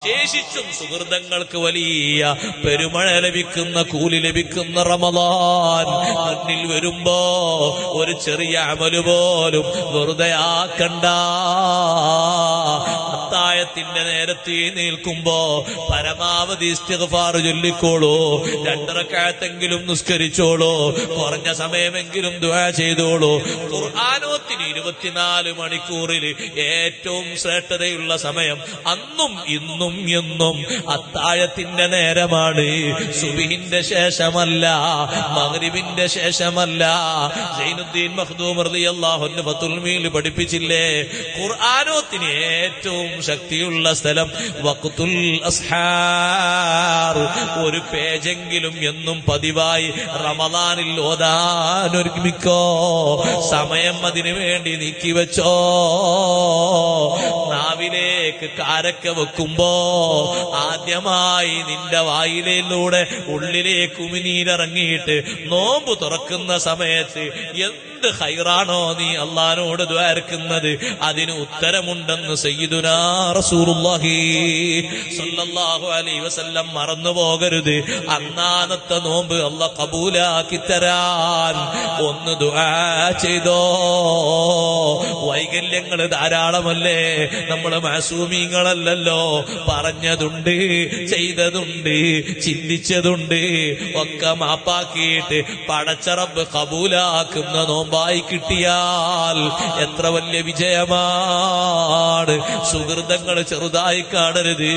ശേഷിച്ചും സുഹൃതങ്ങൾക്ക് വലിയ പെരുമഴ ലഭിക്കുന്ന കൂലി ലഭിക്കുന്ന റമളാൻ മുന്നിൽ വരുമ്പോ ഒരു ചെറിയ അമല് പോലും വെറുതെ ആക്കണ്ട. അത്താഴത്തിന്റെ നേരത്തെ നിൽക്കുമ്പോ പരമാവധി ഇസ്തിഗ്ഫാർ ചൊല്ലിക്കോളൂ, 2 റക്അത്തെങ്കിലും നിസ്കരിച്ചോളൂ, കുറഞ്ഞ സമയമെങ്കിലും ദുആ ചെയ്തോളൂ. ഖുർആനോത്തിന് 24 മണിക്കൂറിൽ ഏറ്റവും ശ്രേഷ്ഠതയുള്ള സമയം അന്നും ഇന്നും എന്നും അത്താഴത്തിന്റെ നേരമാണ്. സുബ്ഹിന്റെ ശേഷമല്ല, മഗ്രിബിന്റെ ശേഷമല്ല. സൈനുദ്ദീൻ മഖ്ദൂം റളിയല്ലാഹു അൻഹു ഫത്തുൽ മീൽ പഠിപ്പിച്ചില്ലേ, ഖുർആനോത്തിന് ഏറ്റവും ശക്തിയുള്ള സ്ഥലം വഖ്തുൽ അസ്ഹാർ. ഒരു പേജെങ്കിലും എന്നും പതിവായി റമളാനിൽ ഓതാൻ ഒരുമിക്കോ, സമയം അതിനു വേണ്ടി നീക്കിവെച്ചോ. നാവിലേക്ക് കാരക്ക വെക്കുമ്പോ ആദ്യമായി നിന്റെ വായിലൂടെ ഉള്ളിലേക്ക് ഉമിനീരിറങ്ങിയിട്ട് നോമ്പ് തുറക്കുന്ന സമയത്ത് എന്ത് ഖൈറാണോ നീ അല്ലാഹുവോട് ദ്വാരക്കുന്നത്, അതിന് ഉത്തരമുണ്ടെന്ന് സയ്യിദുനാ റസൂലുള്ളാഹി സ്വല്ലല്ലാഹു അലൈഹി വസല്ലം മറന്നു പോകരുത്. അന്നാന്നത്തെ നോമ്പ് അല്ലാഹ് കബൂലാക്കി തരാൻ ഒന്ന് ദുആ ചെയ്തോ. വൈകല്യങ്ങൾ ധാരാളമല്ലേ, നമ്മൾ മാസൂമീങ്ങളല്ലല്ലോ. പറഞ്ഞതുണ്ട്, ചെയ്തതുണ്ട്, ചിന്തിച്ചതുണ്ട്, ഒക്കെ മാപ്പാക്കിയിട്ട് പടച്ച റബ്ബ് കബൂലാക്കുന്ന നോമ്പായി കിട്ടിയാൽ എത്ര വലിയ വിജയമാണ്. സുഹൃതങ്ങൾ ചെറുതായി കാണരുത്.